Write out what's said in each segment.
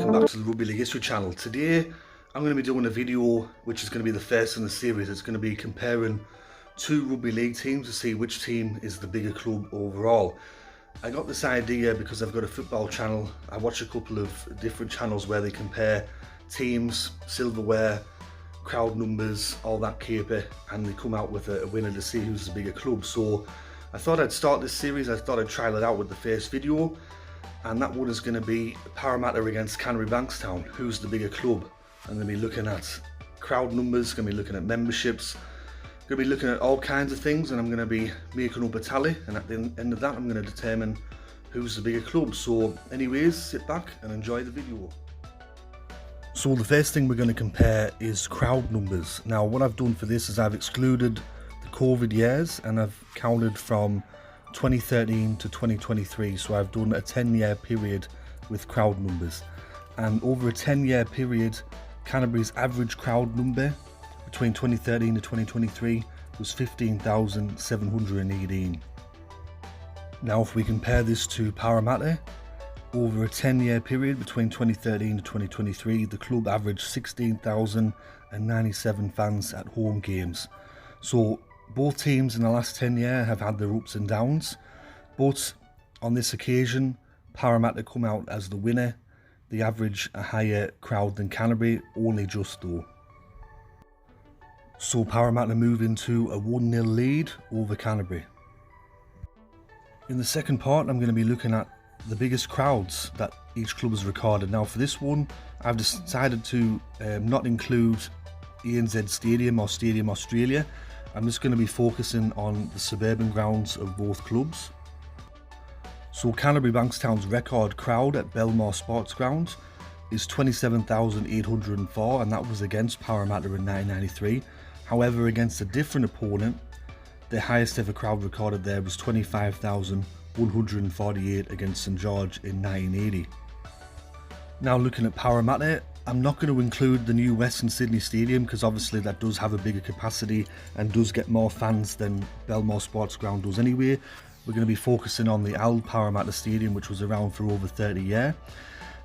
welcome back to the Rugby League History channel. Today I'm going to be doing a video which is going to be the first in the series. It's going to be comparing two Rugby League teams to see which team is the bigger club overall. I got this idea because I've got a football channel. I watch a couple of different channels where they compare teams, silverware, crowd numbers, all that caper, and they come out with a winner to see who's the bigger club. So I thought I'd start this series. I thought I'd trial it out with the first video. And that one is going to be Parramatta against Canterbury-Bankstown. Who's the bigger club? I'm going to be looking at crowd numbers, going to be looking at memberships, going to be looking at all kinds of things, and I'm going to be making up a tally, and at the end of that I'm going to determine who's the bigger club. So anyways, sit back and enjoy the video. So the first thing we're going to compare is crowd numbers. Now what I've done for this is I've excluded the COVID years and I've counted from 2013 to 2023, so I've done a 10-year period with crowd numbers, and over a 10-year period Canterbury's average crowd number between 2013 to 2023 was 15,718. Now if we compare this to Parramatta, over a 10-year period between 2013 to 2023 the club averaged 16,097 fans at home games. So both teams in the last 10 years have had their ups and downs, but on this occasion Parramatta come out as the winner. They average a higher crowd than Canterbury, only just though. So Parramatta move into a 1-0 lead over Canterbury. In the second part I'm going to be looking at the biggest crowds that each club has recorded. Now for this one I've decided to not include ANZ Stadium or Stadium Australia. I'm just going to be focusing on the suburban grounds of both clubs. So Canterbury-Bankstown's record crowd at Belmore Sports Ground is 27,804, and that was against Parramatta in 1993. However, against a different opponent, the highest ever crowd recorded there was 25,148 against St George in 1980. Now looking at Parramatta, I'm not going to include the new Western Sydney Stadium because obviously that does have a bigger capacity and does get more fans than Belmore Sports Ground does anyway. We're going to be focusing on the old Parramatta Stadium, which was around for over 30 years.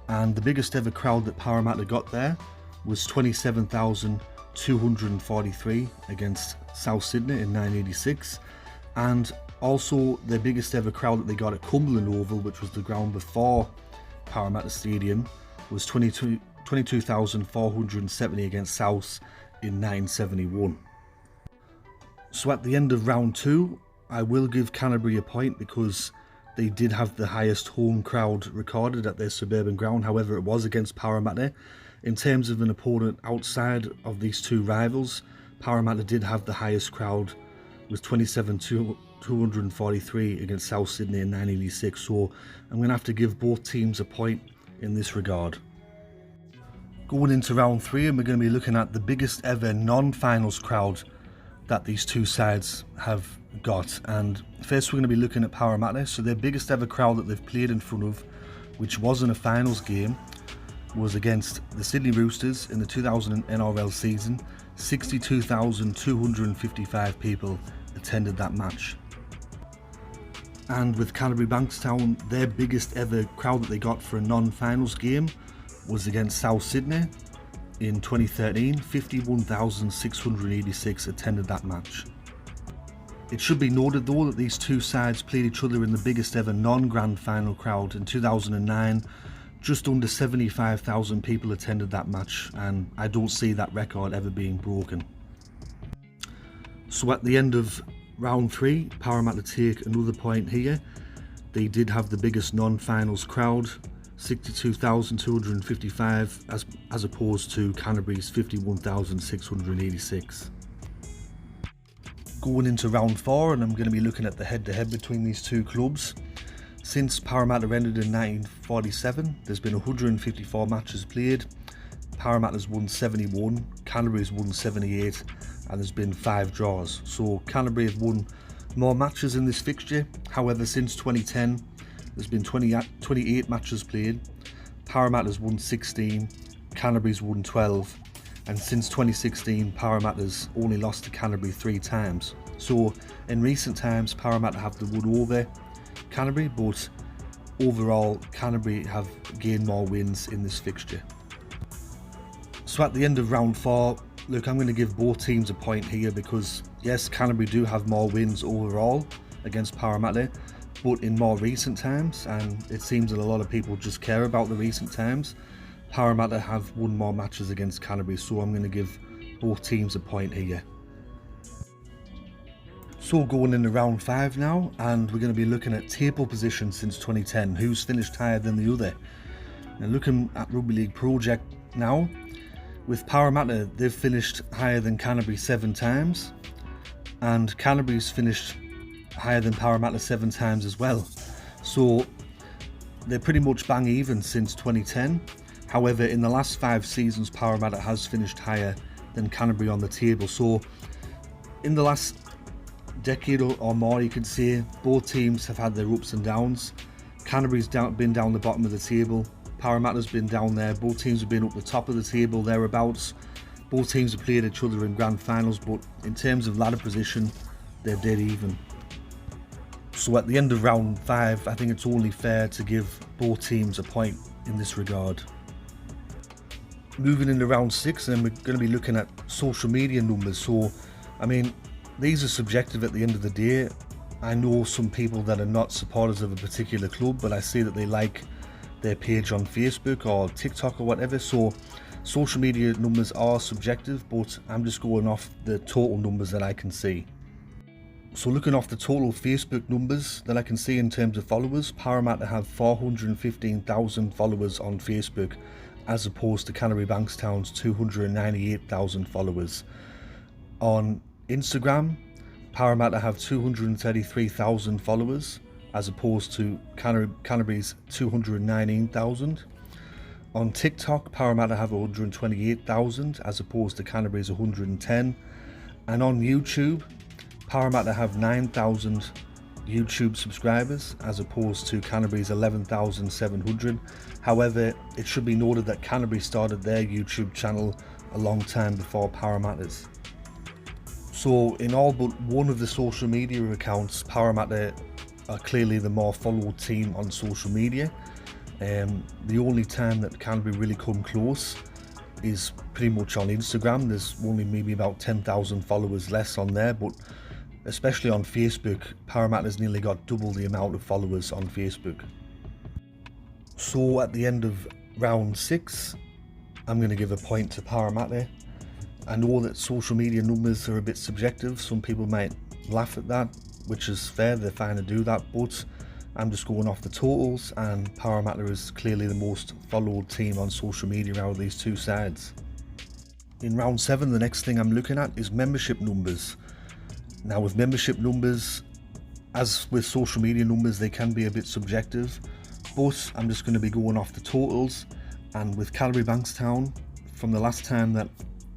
And the biggest ever crowd that Parramatta got there was 27,243 against South Sydney in 1986. And also the biggest ever crowd that they got at Cumberland Oval, which was the ground before Parramatta Stadium, was 22,470 against South in 1971. So at the end of round 2, I will give Canterbury a point because they did have the highest home crowd recorded at their suburban ground. However, it was against Parramatta. In terms of an opponent outside of these two rivals, Parramatta did have the highest crowd with 27,243 against South Sydney in 1986. So I'm going to have to give both teams a point in this regard. Going into round 3, and we're going to be looking at the biggest ever non-finals crowd that these two sides have got. And first we're going to be looking at Parramatta. So their biggest ever crowd that they've played in front of, which wasn't a finals game, was against the Sydney Roosters in the 2000 NRL season. 62,255 people attended that match. And with Canterbury-Bankstown, their biggest ever crowd that they got for a non-finals game was against South Sydney in 2013. 51,686 attended that match. It should be noted though that these two sides played each other in the biggest ever non-grand final crowd in 2009. Just under 75,000 people attended that match, and I don't see that record ever being broken. So at the end of round 3, Parramatta take another point here. They did have the biggest non-finals crowd, 62,255 as opposed to Canterbury's 51,686. Going into round 4, and I'm going to be looking at the head-to-head between these two clubs. Since Parramatta ended in 1947, there's been 154 matches played. Parramatta's won 71, Canterbury's won 78, and there's been 5 draws. So Canterbury have won more matches in this fixture. However, since 2010, there's been 28 matches played. Parramatta's won 16, Canterbury's won 12, and since 2016 Parramatta's only lost to Canterbury 3 times. So in recent times Parramatta have the won over Canterbury, but overall Canterbury have gained more wins in this fixture. So at the end of round 4, look, I'm going to give both teams a point here because yes, Canterbury do have more wins overall against Parramatta, but in more recent times, and it seems that a lot of people just care about the recent times, Parramatta have won more matches against Canterbury, so I'm going to give both teams a point here. So going into round 5 now, and we're going to be looking at table position since 2010, who's finished higher than the other. And looking at Rugby League Project now, with Parramatta, they've finished higher than Canterbury 7 times, and Canterbury's finished higher than Parramatta 7 times as well. So they're pretty much bang even since 2010. However, in the last 5 seasons, Parramatta has finished higher than Canterbury on the table. So in the last decade or more, you could say, both teams have had their ups and downs. Canterbury's been down the bottom of the table. Parramatta's been down there. Both teams have been up the top of the table, thereabouts. Both teams have played each other in grand finals, but in terms of ladder position, they're dead even. So at the end of round 5, I think it's only fair to give both teams a point in this regard. Moving into round 6, and we're going to be looking at social media numbers. So, I mean, these are subjective at the end of the day. I know some people that are not supporters of a particular club, but I see that they like their page on Facebook or TikTok or whatever. So social media numbers are subjective, but I'm just going off the total numbers that I can see. So looking off the total Facebook numbers that I can see in terms of followers, Parramatta have 415,000 followers on Facebook, as opposed to Canterbury-Bankstown's 298,000 followers. On Instagram, Parramatta have 233,000 followers, as opposed to Canterbury's 219,000. On TikTok, Parramatta have 128,000, as opposed to Canterbury's 110. And on YouTube, Parramatta have 9,000 YouTube subscribers, as opposed to Canterbury's 11,700. However, it should be noted that Canterbury started their YouTube channel a long time before Parramatta's. So in all but one of the social media accounts, Parramatta are clearly the more followed team on social media. The only time that Canterbury really come close is pretty much on Instagram. There's only maybe about 10,000 followers less on there, but especially on Facebook, Parramatta's nearly got double the amount of followers on Facebook. So at the end of round 6, I'm going to give a point to Parramatta. I know that social media numbers are a bit subjective. Some people might laugh at that, which is fair, they're fine to do that, but I'm just going off the totals, and Parramatta is clearly the most followed team on social media out of these two sides. In round 7, the next thing I'm looking at is membership numbers. Now with membership numbers, as with social media numbers, they can be a bit subjective, but I'm just going to be going off the totals. And with Canterbury-Bankstown, from the last time that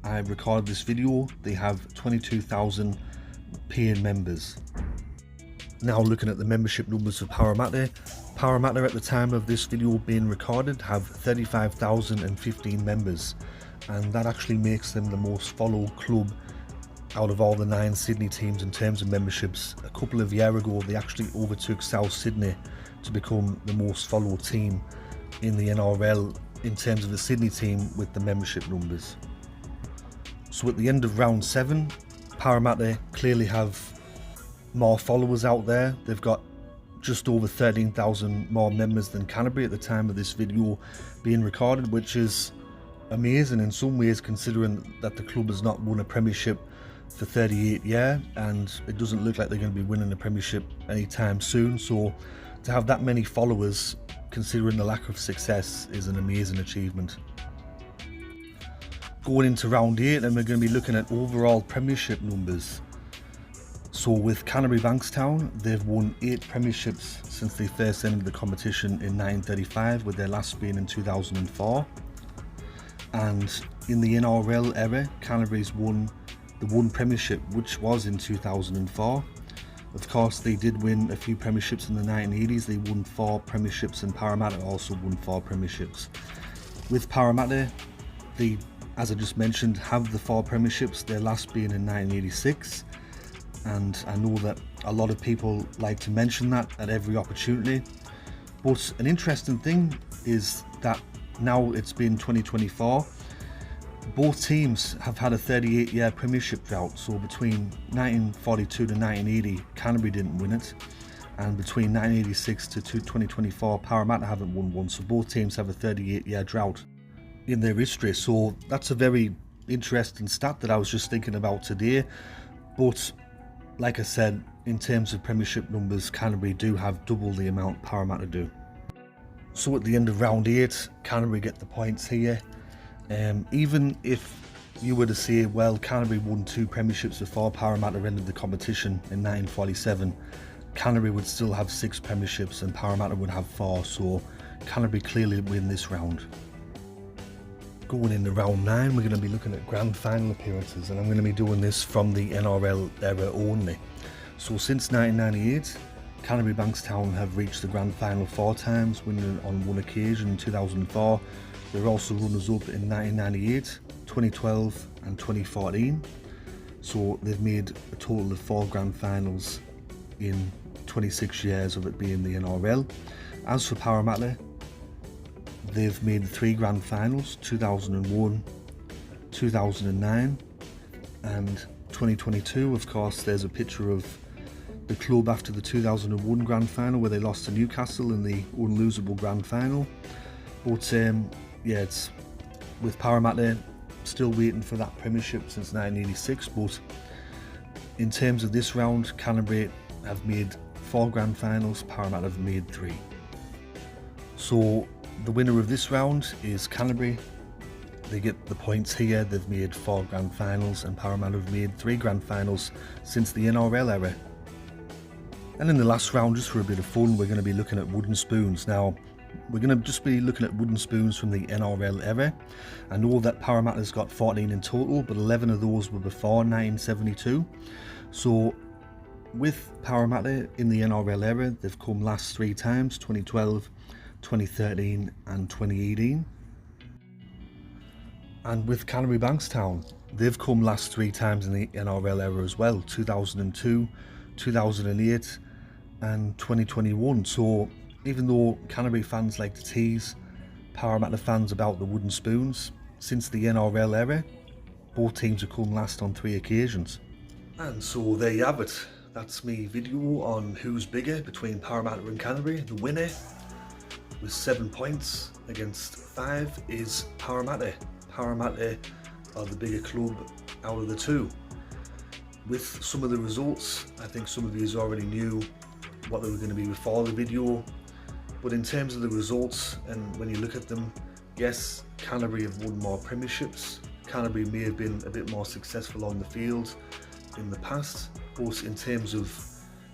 I recorded this video, they have 22,000 paying members. Now looking at the membership numbers of Parramatta, Parramatta at the time of this video being recorded have 35,015 members, and that actually makes them the most followed club out of all the 9 Sydney teams in terms of memberships. A couple of years ago, they actually overtook South Sydney to become the most followed team in the NRL in terms of the Sydney team with the membership numbers. So at the end of round 7, Parramatta clearly have more followers out there. They've got just over 13,000 more members than Canterbury at the time of this video being recorded, which is amazing in some ways, considering that the club has not won a premiership for 38 years, and it doesn't look like they're going to be winning a premiership anytime soon. So to have that many followers, considering the lack of success, is an amazing achievement. Going into round 8, and we're going to be looking at overall premiership numbers. So with Canterbury-Bankstown, they've won 8 premierships since they first entered the competition in 1935, with their last being in 2004. And in the NRL era, Canterbury's won the one premiership, which was in 2004. Of course, they did win a few premierships in the 1980s. They won 4 premierships, and Parramatta also won 4 premierships. With Parramatta, they, as I just mentioned, have the 4 premierships, their last being in 1986. And I know that a lot of people like to mention that at every opportunity, But an interesting thing is that now it's been 2024, both teams have had a 38-year premiership drought. So between 1942 to 1980, Canterbury didn't win it, and between 1986 to 2024, Parramatta haven't won one. So both teams have a 38-year drought in their history. So that's a very interesting stat that I was just thinking about today. But like I said, in terms of premiership numbers, Canterbury do have double the amount Parramatta do. So at the end of round 8, Canterbury get the points here. Even if you were to say, well, Canterbury won 2 premierships before Parramatta ended the competition in 1947, Canterbury would still have 6 premierships and Parramatta would have 4, so Canterbury clearly win this round. Going into round 9, we're going to be looking at grand final appearances, and I'm going to be doing this from the NRL era only. So since 1998, Canterbury-Bankstown have reached the grand final 4 times, winning on 1 occasion in 2004. They're also runners-up in 1998, 2012 and 2014. So they've made a total of 4 grand finals in 26 years of it being the NRL. As for Parramatta, they've made 3 grand finals, 2001, 2009 and 2022. Of course, there's a picture of the club after the 2001 grand final where they lost to Newcastle in the unlosable grand final. But yeah, it's with Parramatta still waiting for that premiership since 1986. But in terms of this round, Canterbury have made 4 grand finals, Parramatta have made 3. So the winner of this round is Canterbury. They get the points here. They've made 4 grand finals and Parramatta have made 3 grand finals since the NRL era. And in the last round, just for a bit of fun, we're going to be looking at wooden spoons. Now, we're going to just be looking at wooden spoons from the NRL era. I know that Parramatta's got 14 in total, but 11 of those were before 1972. So with Parramatta in the NRL era, they've come last 3 times, 2012, 2013 and 2018. And with Canterbury-Bankstown, they've come last 3 times in the NRL era as well, 2002, 2008 and 2021. So even though Canterbury fans like to tease Parramatta fans about the wooden spoons, since the NRL era, both teams have come last on 3 occasions. And so there you have it. That's my video on who's bigger between Parramatta and Canterbury. The winner with 7 points against 5 is Parramatta. Parramatta are the bigger club out of the 2. With some of the results, I think some of you already knew what they were going to be before the video, but in terms of the results and when you look at them, yes, Canterbury have won more premierships. Canterbury may have been a bit more successful on the field in the past, but in terms of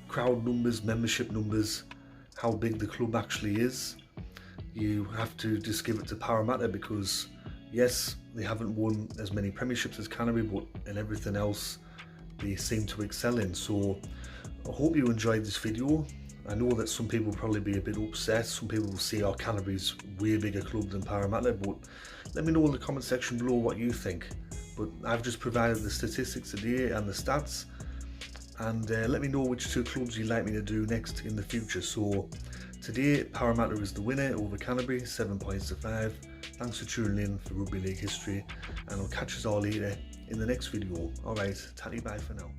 crowd numbers, membership numbers, how big the club actually is, you have to just give it to Parramatta, because yes, they haven't won as many premierships as Canterbury, but in everything else they seem to excel in. So I hope you enjoyed this video. I know that some people will probably be a bit upset. Some people will say, oh, Canterbury's way bigger club than Parramatta, but let me know in the comment section below what you think. But I've just provided the statistics today and the stats, and let me know which 2 clubs you'd like me to do next in the future. So today, Parramatta is the winner over Canterbury, 7 points to 5. Thanks for tuning in for Rugby League history, and I'll catch us all later in the next video. Alright, tatty bye for now.